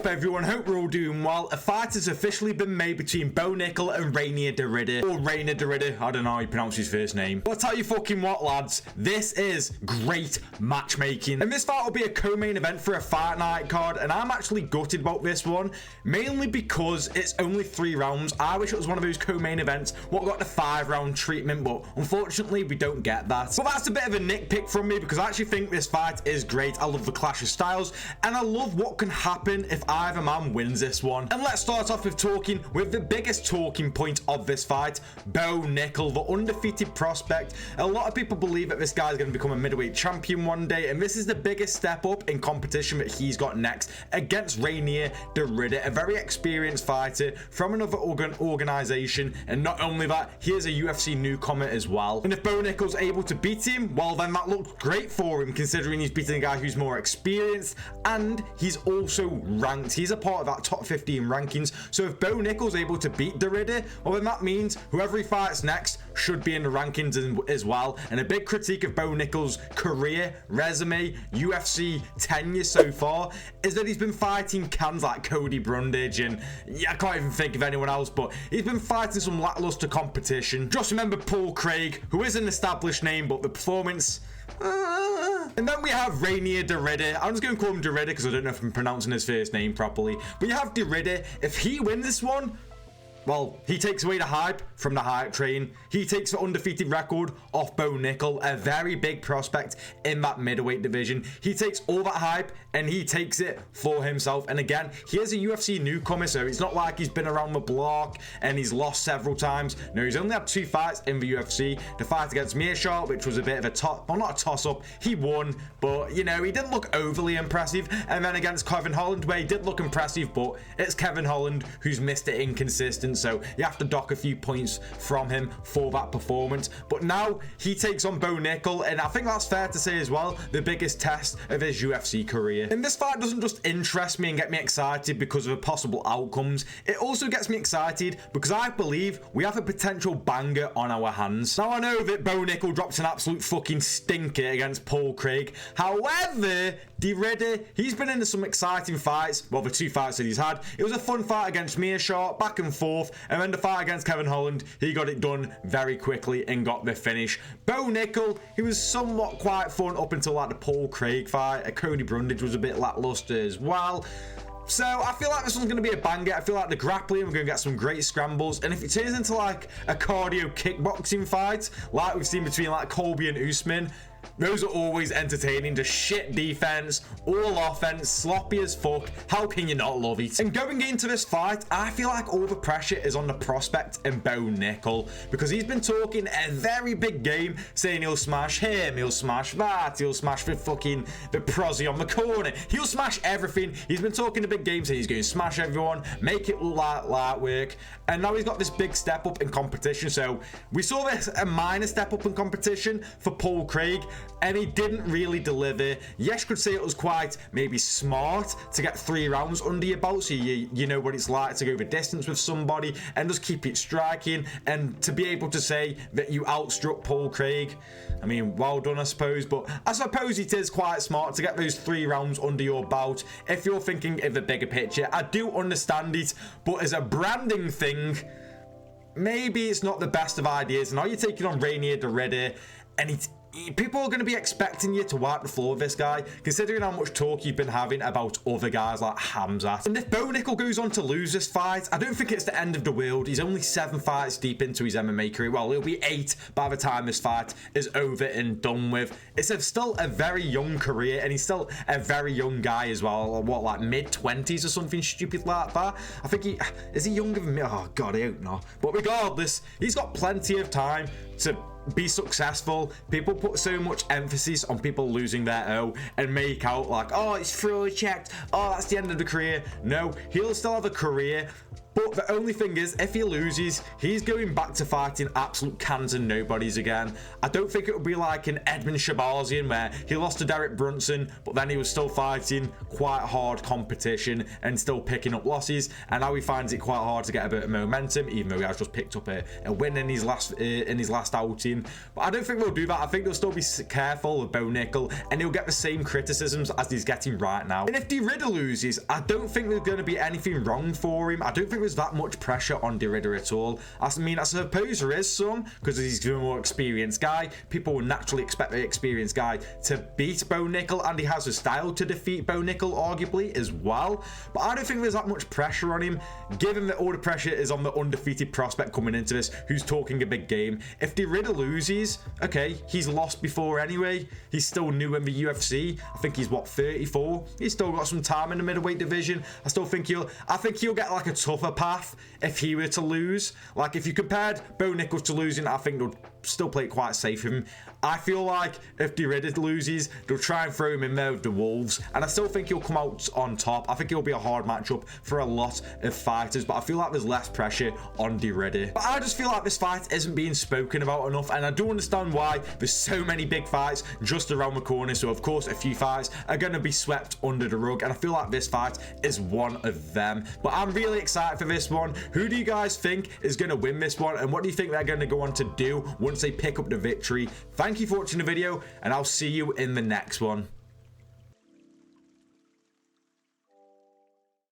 up, everyone? Hope we're all doing well. A fight has officially been made between Bo Nickal and Rainier Derrida. Or Rainier Derrida. I don't know how you pronounce his first name. But I'll tell you fucking what, lads. This is great matchmaking. And this fight will be a co-main event for a fight night card. And I'm actually gutted about this one. Mainly because it's only 3 rounds. I wish it was one of those co-main events what got the 5-round treatment. But unfortunately, we don't get that. But that's a bit of a nitpick from me because I actually think this fight is great. I love the clash of styles. And I love what can happen if either man wins this one. And let's start off with talking with the biggest talking point of this fight, Bo Nickal, the undefeated prospect. A lot of people believe that this guy's going to become a middleweight champion one day, and this is the biggest step up in competition that he's got next against Rainier Derrida, a very experienced fighter from another organization. And not only that, he is a UFC newcomer as well. And if Bo Nickal's able to beat him, well, then that looks great for him, considering he's beating a guy who's more experienced and he's also ranked. He's a part of that top 15 rankings. So if Bo Nickal's able to beat Derrida, well, then that means whoever he fights next should be in the rankings as well. And a big critique of Bo Nickal's career, resume, UFC tenure so far is that he's been fighting cans like Cody Brundage, and yeah, I can't even think of anyone else, but he's been fighting some lackluster competition. Just remember Paul Craig, who is an established name, but the performance... And then we have Rainier Derrida. I'm just going to call him Derrida because I don't know if I'm pronouncing his first name properly. But you have Derrida. If he wins this one, well, he takes away the hype from the hype train. He takes the undefeated record off Bo Nickal, a very big prospect in that middleweight division. He takes all that hype and he takes it for himself. And again, he is a UFC newcomer, so it's not like he's been around the block and he's lost several times. No, he's only had 2 fights in the UFC. The fight against Meerschaert, which was a bit of a well, not a toss-up. He won, but, you know, he didn't look overly impressive. And then against Kevin Holland, where he did look impressive, but it's Kevin Holland who's missed it inconsistent. So you have to dock a few points from him for that performance. But now he takes on Bo Nickal, and I think that's fair to say as well, the biggest test of his UFC career. And this fight doesn't just interest me and get me excited because of the possible outcomes. It also gets me excited because I believe we have a potential banger on our hands. Now, I know that Bo Nickal dropped an absolute fucking stinker against Paul Craig. However, Derrida, he's been into some exciting fights. Well, the 2 fights that he's had. It was a fun fight against Meerschaert, back and forth. And then the fight against Kevin Holland, he got it done very quickly and got the finish. Bo Nickal, he was somewhat quite fun up until like the Paul Craig fight. Cody Brundage was a bit lackluster as well. So I feel like this one's going to be a banger. I feel like the grappling, we're going to get some great scrambles. And if it turns into like a cardio kickboxing fight, like we've seen between like Colby and Usman, those are always entertaining. Just shit defense, all offense, sloppy as fuck. How can you not love it? And going into this fight, I feel like all the pressure is on the prospect and Bo Nickal, because he's been talking a very big game, saying he'll smash him, he'll smash that, he'll smash the prosy on the corner, he'll smash everything. He's been talking a big game, saying he's going to smash everyone, make it look like light work. And now he's got this big step up in competition. So we saw this a minor step up in competition for Paul Craig, and he didn't really deliver. Yes, you could say it was quite maybe smart to get 3 rounds under your belt, so you know what it's like to go the distance with somebody and just keep it striking, and to be able to say that you outstruck Paul Craig. I mean, well done, I suppose, but I suppose it is quite smart to get those 3 rounds under your belt if you're thinking of a bigger picture. I do understand it, but as a branding thing, maybe it's not the best of ideas. Now you're taking on Rainier Derrida, and people are going to be expecting you to wipe the floor with this guy, considering how much talk you've been having about other guys like Hamzat. And if Bo Nickal goes on to lose this fight, I don't think it's the end of the world. He's only 7 fights deep into his MMA career. Well, it'll be 8 by the time this fight is over and done with. It's still a very young career, and he's still a very young guy as well. What, like mid-20s or something stupid like that? I think is he younger than me? Oh, God, I hope not. But regardless, he's got plenty of time to be successful. People put so much emphasis on people losing their O and make out like, oh, it's fraud checked, oh, that's the end of the career. No, he'll still have a career, but But the only thing is, if he loses, he's going back to fighting absolute cans and nobodies again. I don't think it would be like an Edmund Shabazian where he lost to Derek Brunson, but then he was still fighting quite hard competition and still picking up losses, and now he finds it quite hard to get a bit of momentum, even though he has just picked up a win in his last outing. But I don't think they'll do that. I think they'll still be careful with Bo Nickal, and he'll get the same criticisms as he's getting right now. And if DeRidder loses, I don't think there's going to be anything wrong for him. I don't think there's that much pressure on DeRidder at all. I mean, I suppose there is some, because he's a more experienced guy. People will naturally expect the experienced guy to beat Bo Nickal, and he has a style to defeat Bo Nickal, arguably, as well. But I don't think there's that much pressure on him, given that all the pressure is on the undefeated prospect coming into this, who's talking a big game. If DeRidder loses, okay, he's lost before anyway. He's still new in the UFC. I think he's, what, 34? He's still got some time in the middleweight division. I think he'll get like a tougher path if he were to lose. Like, if you compared Bo Nickal to losing, I think they'll still play it quite safe with him. I feel like if DeRidder loses, they'll try and throw him in there with the Wolves, and I still think he'll come out on top. I think it'll be a hard matchup for a lot of fighters, but I feel like there's less pressure on DeRidder. But I just feel like this fight isn't being spoken about enough, and I do understand why. There's so many big fights just around the corner, so of course a few fights are going to be swept under the rug, and I feel like this fight is one of them. But I'm really excited for this one. Who do you guys think is going to win this one, and what do you think they're going to go on to do once they pick up the victory? Thank you for watching the video, and I'll see you in the next one.